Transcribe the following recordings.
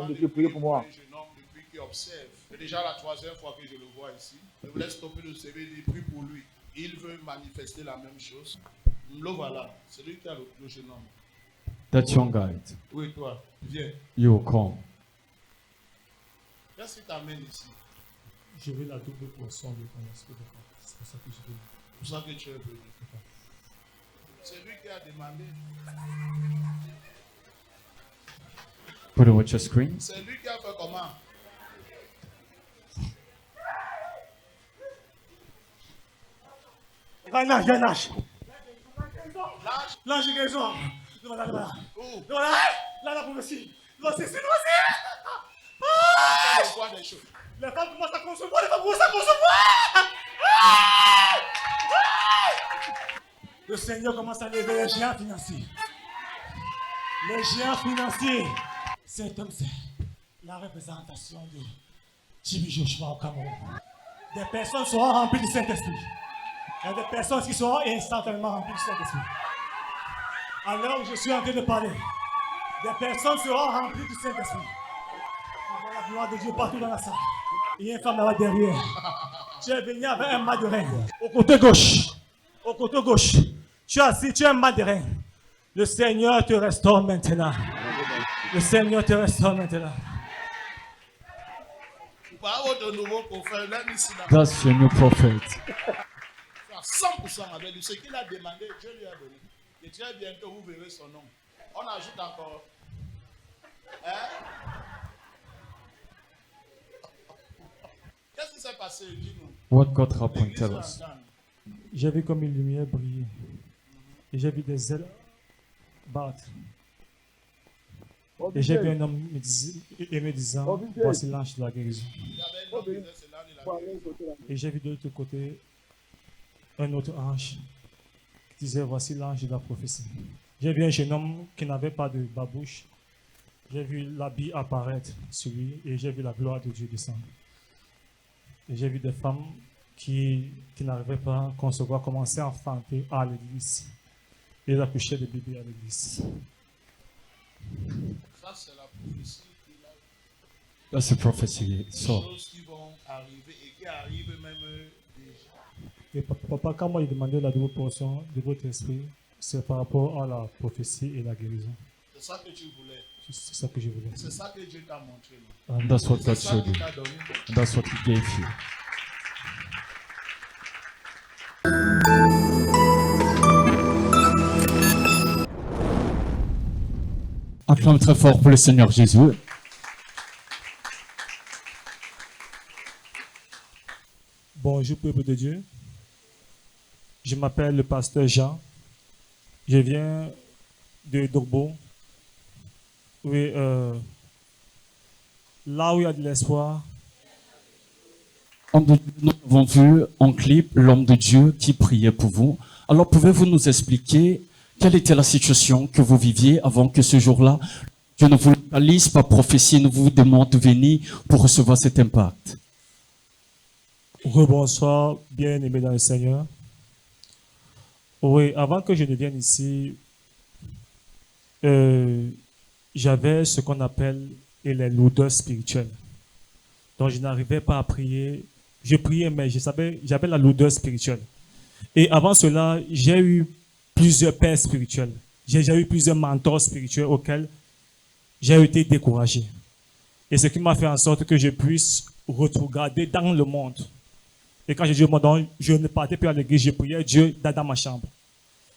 de Dieu, priez pour moi. jeune homme depuis qu'il observe. C'est déjà la troisième fois que je le vois ici. Je vous laisse stopper le CV et prie pour lui. Il veut manifester la même chose. Le voilà, c'est lui qui a le jeune homme. That young guy, Oui, toi, viens. you come. Qu'est-ce qui t'amène ici? Je veux la double portion de ton esprit de Pâques. C'est pour ça que je veux. C'est pour ça que tu es venu. C'est lui qui a demandé. Put it with your screen. C'est lui qui a fait comment? L'âge, j'ai un âge. L'âge? L'âge, j'ai raison. Voilà. Où? Voilà. Là, la prophétie. Là, c'est C'est quoi des choses? les femmes commencent à concevoir, les femmes commencent à concevoir. Le Seigneur commence à lever les géants financiers. Les géants financiers. Cet homme, c'est la représentation de Jimmy Joshua au Cameroun. Des personnes seront remplies du Saint-Esprit. Il y a des personnes qui seront instantanément remplies du Saint-Esprit. À l'heure où je suis en train de parler, des personnes seront remplies du Saint-Esprit. On voit la gloire de Dieu partout dans la salle. Il y a une femme là-bas derrière. Tu es venu avec un mat de rein. Au côté gauche. Au côté gauche. Tu es assis, tu as un mat de rein. Le Seigneur te restaure maintenant. Le Seigneur te restaure maintenant. Parole de nouveau prophète, let me see that. That's your new prophet. 100% avec lui. Ce qu'il a demandé, Dieu lui a donné. Et très bientôt, vous verrez son nom. On ajoute encore. Hein? Qu'est-ce qui s'est passé? Dis-nous. What God happened? Tell us. J'ai vu comme une lumière briller. Et j'ai vu des ailes battre. Et j'ai vu un homme me disant, voici l'ange de la guérison. Il y avait une homme qui disait, c'est là de la guérison. Et j'ai vu de l'autre côté un autre ange qui disait, voici l'ange de la prophétie. J'ai vu un jeune homme qui n'avait pas de babouche. J'ai vu l'habit apparaître sur lui et j'ai vu la gloire de Dieu descendre. Et j'ai vu des femmes qui n'arrivaient pas à concevoir commencer à enfanter à l'église. Et ils accouchaient des bébés à l'église. Ça, c'est la prophétie qu'il a. That's a prophecy. Des So, choses qui vont arriver et qui arrivent même déjà. Et papa, quand moi j'ai demandé la double portion de votre esprit, c'est par rapport à la prophétie et la guérison. C'est ça que tu voulais. C'est ça que je voulais. C'est ça que Dieu t'a montré. Non? and that's what C'est God ça showed qu'il you. t'a donné. And that's what He gave you. Acclame très fort pour le Seigneur Jésus. Bonjour peuple de Dieu. Je m'appelle le pasteur Jean. Je viens de Dogbo. Oui, là où il y a de l'espoir, Homme de Dieu, nous avons vu en clip l'homme de Dieu qui priait pour vous. Alors, pouvez-vous nous expliquer quelle était la situation que vous viviez avant que ce jour-là, Dieu ne vous localise par prophétie, ne vous demande de venir pour recevoir cet impact? rebonsoir, bien aimé dans le Seigneur. Oui, avant que je ne vienne ici, j'avais ce qu'on appelle les lourdeurs spirituelles. Donc, je n'arrivais pas à prier. Je priais, mais j'avais la lourdeur spirituelle. Et avant cela, j'ai eu plusieurs pères spirituels. J'ai eu plusieurs mentors spirituels auxquels j'ai été découragé. Et ce qui m'a fait en sorte que je puisse regarder dans le monde. Et quand je dis au monde, je ne partais plus à l'église, je priais Dieu dans ma chambre.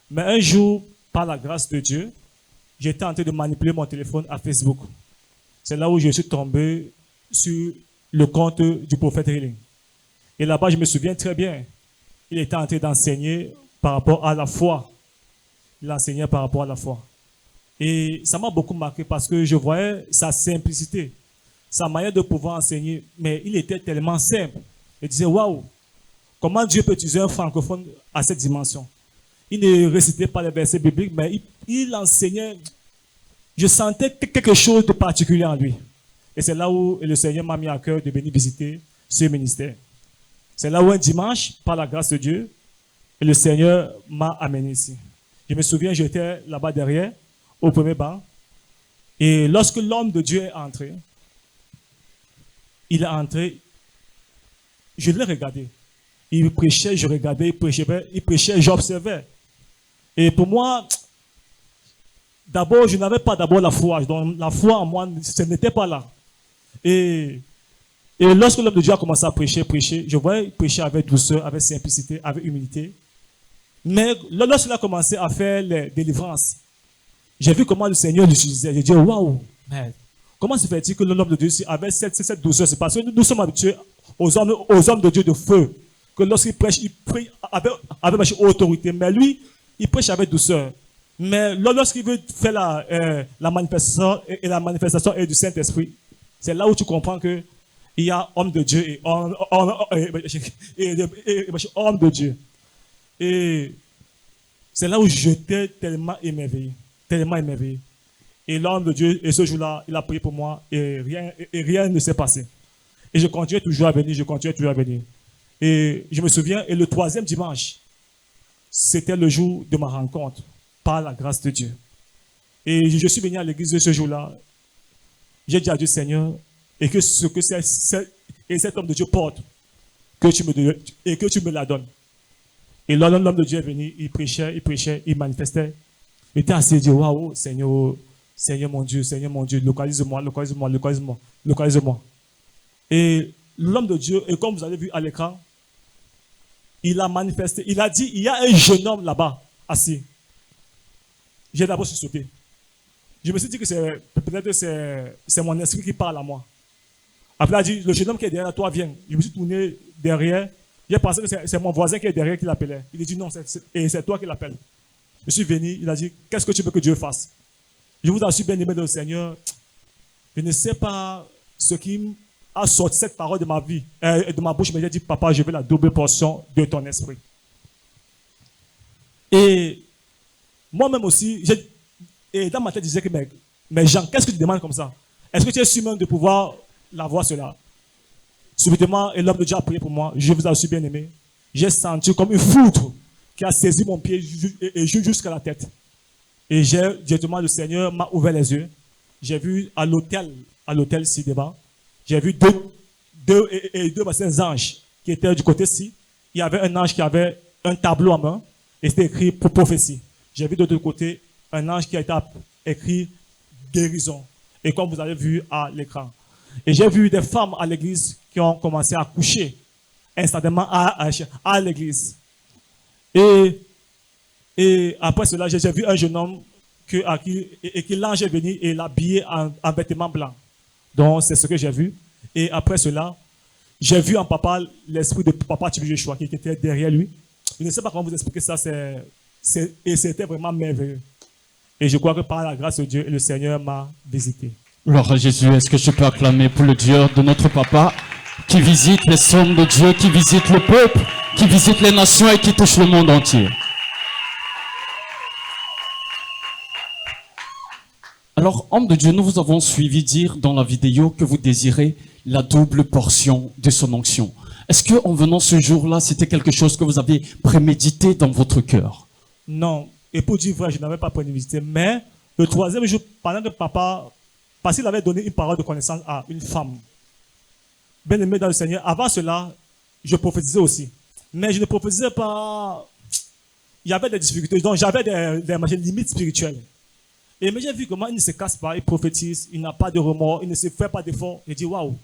Mais un jour, par la grâce de Dieu, j'étais en train de manipuler mon téléphone à Facebook. C'est là où je suis tombé sur le compte du prophète Healing. Et là-bas, je me souviens très bien, il était en train d'enseigner par rapport à la foi. Il enseignait par rapport à la foi. Et ça m'a beaucoup marqué parce que je voyais sa simplicité, sa manière de pouvoir enseigner, mais il était tellement simple. Je disais, waouh, comment Dieu peut utiliser un francophone à cette dimension? Il ne récitait pas les versets bibliques, mais il enseignait. Je sentais quelque chose de particulier en lui. Et c'est là où le Seigneur m'a mis à cœur de venir visiter ce ministère. C'est là où un dimanche, par la grâce de Dieu, le Seigneur m'a amené ici. Je me souviens, j'étais là-bas derrière, au premier banc. Et lorsque l'homme de Dieu est entré, il est entré, je l'ai regardé. Il prêchait, je regardais, il prêchait, j'observais. Et pour moi, d'abord, je n'avais pas d'abord la foi. Donc, la foi en moi, ce n'était pas là. Et lorsque l'homme de Dieu a commencé à prêcher, je voyais prêcher avec douceur, avec simplicité, avec humilité. Mais lorsqu'il a commencé à faire les délivrances, j'ai vu comment le Seigneur l'utilisait. J'ai dit, waouh, comment se fait-il que l'homme de Dieu avait cette douceur? C'est parce que nous sommes habitués aux hommes de Dieu de feu, que lorsqu'il prêche, il prie avec autorité. Mais lui, il prêche avec douceur. Mais lorsqu'il veut faire la manifestation et la manifestation est du Saint-Esprit, c'est là où tu comprends que il y a homme de Dieu et homme de Dieu. Et c'est là où j'étais tellement émerveillé. Tellement émerveillé. Et l'homme de Dieu, et ce jour-là, il a prié pour moi et rien ne s'est passé. Et je continuais toujours à venir, Et je me souviens, et le 3e dimanche, c'était le jour de ma rencontre, par la grâce de Dieu. Et je suis venu à l'église ce jour-là. J'ai dit à Dieu, Seigneur, et que ce que cet homme de Dieu porte, que tu me la donnes. Et là, l'homme de Dieu est venu, il prêchait, il manifestait. Il était assis, il dit, waouh, Seigneur mon Dieu, localise-moi. Et l'homme de Dieu, et comme vous avez vu à l'écran, il a manifesté, il a dit, il y a un jeune homme là-bas, assis. J'ai d'abord sursauté. Je me suis dit que peut-être c'est mon esprit qui parle à moi. Après, il a dit, le jeune homme qui est derrière toi, viens. Je me suis tourné derrière. J'ai pensé que c'est mon voisin qui est derrière qui l'appelait. Il a dit, non, c'est toi qui l'appelles. Je suis venu, il a dit, qu'est-ce que tu veux que Dieu fasse? Je vous assure, bien aimé de le Seigneur, je ne sais pas ce qui a sorti cette parole de ma vie, de ma bouche, mais j'ai dit, papa, je veux la double portion de ton esprit. Et moi-même aussi, et dans ma tête, je disais que, mais Jean, qu'est-ce que tu demandes comme ça? Est-ce que tu es sûr même de pouvoir l'avoir cela? Subitement, et l'homme de Dieu a prié pour moi, je vous assure, bien aimé, j'ai senti comme une foudre qui a saisi mon pied et jusqu'à la tête. Et directement, le Seigneur m'a ouvert les yeux. J'ai vu à l'hôtel ci-devant, j'ai vu deux anges qui étaient du côté-ci. Il y avait un ange qui avait un tableau en main et c'était écrit pour prophétie. J'ai vu de l'autre côté un ange qui a été écrit guérison. Et comme vous avez vu à l'écran. Et j'ai vu des femmes à l'église qui ont commencé à coucher instantanément à l'église. Et après cela, j'ai vu un jeune homme qui l'ange est venu et l'a habillé en vêtements blancs. Donc, c'est ce que j'ai vu. Et après cela, j'ai vu en papa l'esprit de papa Thierry Joshua qui était derrière lui. Je ne sais pas comment vous expliquer ça, et c'était vraiment merveilleux. Et je crois que par la grâce de Dieu, le Seigneur m'a visité. Gloire à Jésus, est-ce que je peux acclamer pour le Dieu de notre papa qui visite les hommes de Dieu, qui visite le peuple, qui visite les nations et qui touche le monde entier? Alors, homme de Dieu, nous vous avons suivi dire dans la vidéo que vous désirez la double portion de son onction. Est-ce que en venant ce jour-là, c'était quelque chose que vous avez prémédité dans votre cœur? Non. Et pour dire vrai, je n'avais pas prémédité. Mais le 3e jour, pendant que papa, parce qu'il avait donné une parole de connaissance à une femme, bien aimée dans le Seigneur, avant cela, je prophétisais aussi. Mais je ne prophétisais pas. Il y avait des difficultés. Donc j'avais des limites spirituelles. Et j'ai vu comment il ne se casse pas, il prophétise, il n'a pas de remords, il ne se fait pas d'efforts. J'ai dit, waouh.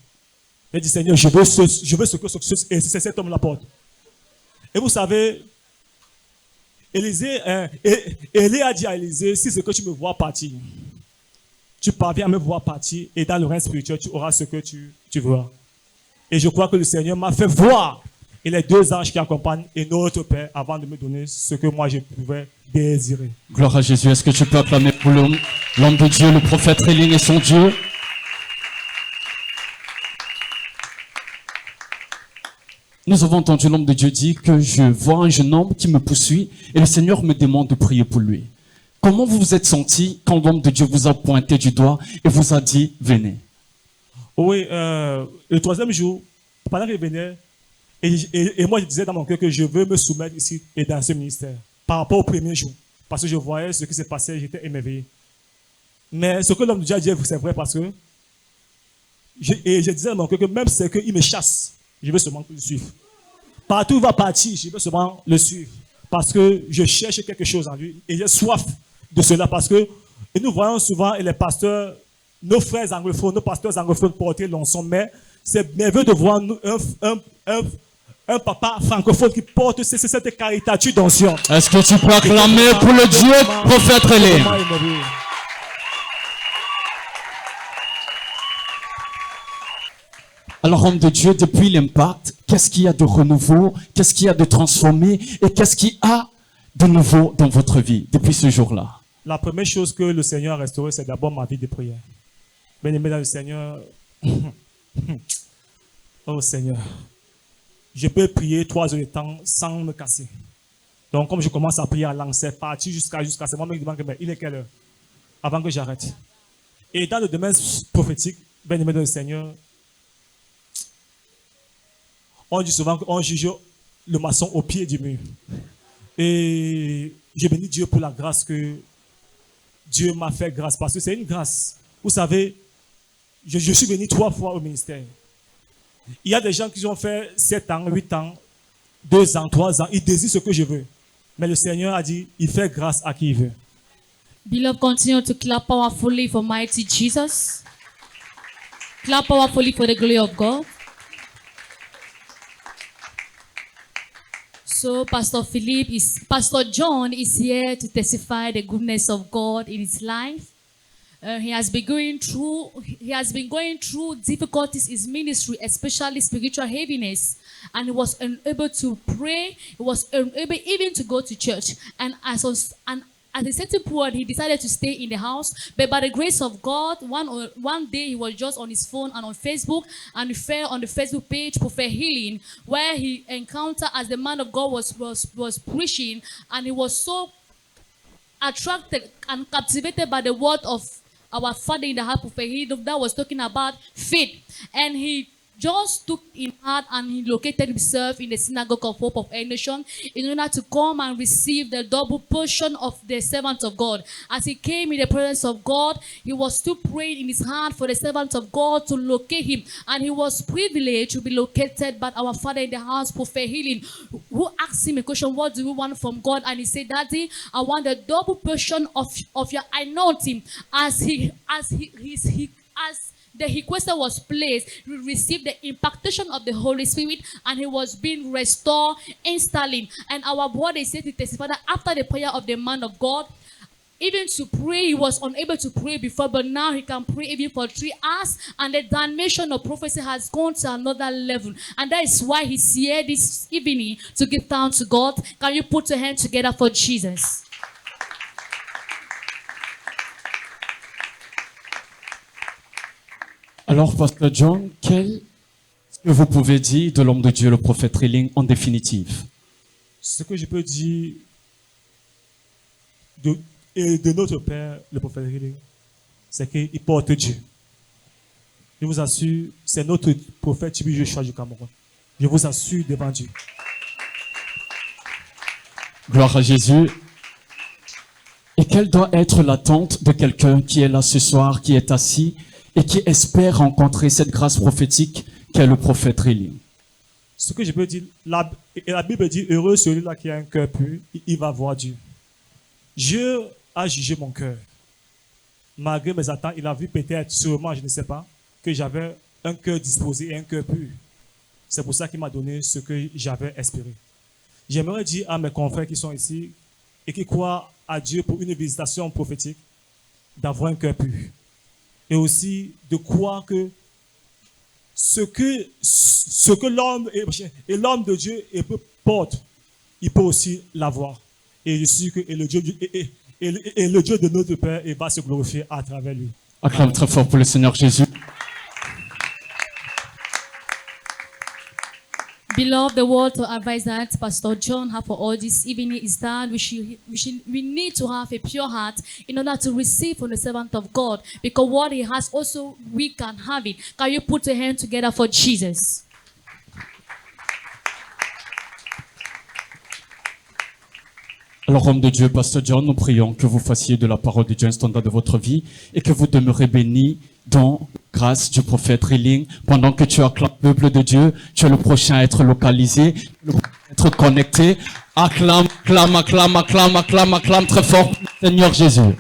J'ai dit, Seigneur, je veux ce que cet homme l'apporte. Et vous savez, Élie a dit à Élisée, si c'est que tu me vois partir, tu parviens à me voir partir, et dans le règne spirituel, tu auras ce que tu veux. Et je crois que le Seigneur m'a fait voir, et les 2 anges qui accompagnent, et notre Père, avant de me donner ce que moi je pouvais désirer. Gloire à Jésus. Est-ce que tu peux acclamer pour l'homme de Dieu, le prophète Réline et son Dieu? Nous avons entendu l'homme de Dieu dire que je vois un jeune homme qui me poursuit et le Seigneur me demande de prier pour lui. Comment vous vous êtes senti quand l'homme de Dieu vous a pointé du doigt et vous a dit « Venez » ? Oui, le 3e jour, pendant qu'il venait, et moi je disais dans mon cœur que je veux me soumettre ici et dans ce ministère par rapport au premier jour. Parce que je voyais ce qui s'est passé, j'étais émerveillé. Mais ce que l'homme de Dieu a dit, c'est vrai parce que Et je disais à mon cœur que même si c'est qu'il me chasse, je veux seulement le suivre. Partout où il va partir, je veux seulement le suivre. Parce que je cherche quelque chose en lui. Et j'ai soif de cela. Parce que et nous voyons souvent les pasteurs, nos frères anglophones, nos pasteurs anglophones porter l'onction. Mais c'est merveilleux de voir un papa francophone qui porte cette caricature d'onction. Est-ce que tu peux acclamer pour le Dieu prophète Relais? Alors, homme de Dieu, depuis l'impact, qu'est-ce qu'il y a de renouveau, qu'est-ce qu'il y a de transformé et qu'est-ce qu'il y a de nouveau dans votre vie depuis ce jour-là? La première chose que le Seigneur a restaurée, c'est d'abord ma vie de prière. Bien-aimé dans le Seigneur, oh Seigneur, je peux prier 3 heures de temps sans me casser. Donc, comme je commence à prier à langue, c'est parti jusqu'à c'est moi-même qui demande, mais il est quelle heure? Avant que j'arrête. Et dans le domaine prophétique, bien-aimé dans le Seigneur, on dit souvent qu'on juge le maçon au pied du mur. Et je bénis Dieu pour la grâce que Dieu m'a fait grâce. Parce que c'est une grâce. Vous savez, je suis béni 3 fois au ministère. Il y a des gens qui ont fait 7 ans, 8 ans, 2 ans, 3 ans. Ils désirent ce que je veux. Mais le Seigneur a dit, il fait grâce à qui il veut. Beloved, continue to clap powerfully for mighty Jesus. Clap powerfully for the glory of God. So Pastor John is here to testify the goodness of God in his life. He has been going through difficulties in his ministry, especially spiritual heaviness, and he was unable to pray. He was unable even to go to church. And at a certain point, he decided to stay in the house. But by the grace of God, one day he was just on his phone and on Facebook, and he fell on the Facebook page, Prophet Healing, where he encountered as the man of God was preaching, and he was so attracted and captivated by the word of our Father in the heart, Prophet Healing, that was talking about faith. And he just took in heart and he located himself in the synagogue of Hope of a Nation in order to come and receive the double portion of the servant of God. As he came in the presence of God, he was still praying in his heart for the servant of God to locate him. And he was privileged to be located by our Father in the house, Prophet Healing, who asked him a question, what do you want from God? And he said, Daddy, I want the double portion of your anointing. As the request was placed, he received the impactation of the Holy Spirit, and he was being restored instantly. And our brother said to testify that after the prayer of the man of God, even to pray, he was unable to pray before, but now he can pray even for 3 hours, and the dimension of prophecy has gone to another level. And that is why he's here this evening to give thanks to God. Can you put your hands together for Jesus? Alors, Pasteur John, qu'est-ce que vous pouvez dire de l'homme de Dieu, le prophète Relais, en définitive? Ce que je peux dire de notre Père, le prophète Relais, c'est qu'il porte Dieu. Je vous assure, c'est notre prophète Tibi Joshua du Cameroun. Je vous assure devant Dieu. Gloire à Jésus. Et quelle doit être l'attente de quelqu'un qui est là ce soir, qui est assis et qui espère rencontrer cette grâce prophétique qu'est le prophète Relais? Ce que je peux dire, la Bible dit, heureux celui-là qui a un cœur pur, il va voir Dieu. Dieu a jugé mon cœur. Malgré mes attentes, il a vu peut-être, sûrement, je ne sais pas, que j'avais un cœur disposé et un cœur pur. C'est pour ça qu'il m'a donné ce que j'avais espéré. J'aimerais dire à mes confrères qui sont ici et qui croient à Dieu pour une visitation prophétique, d'avoir un cœur pur. Et aussi de croire que ce que l'homme et l'homme de Dieu porte, il peut aussi l'avoir. Et je suis que le Dieu de notre Père va se glorifier à travers lui. Acclame très fort pour le Seigneur Jésus. Beloved, the word to advise that Pastor John had for all this evening is that we need to have a pure heart in order to receive from the servant of God, because what he has also, we can have it. Can you put your hand together for Jesus? Alors, homme de Dieu, Pasteur John, nous prions que vous fassiez de la parole de Dieu un standard de votre vie et que vous demeurez bénis dans grâce du prophète Rilling. Pendant que tu acclames le peuple de Dieu, tu es le prochain à être localisé, le prochain à être connecté. Acclame, acclame, acclame, acclame, acclame, acclame très fort, Seigneur Jésus.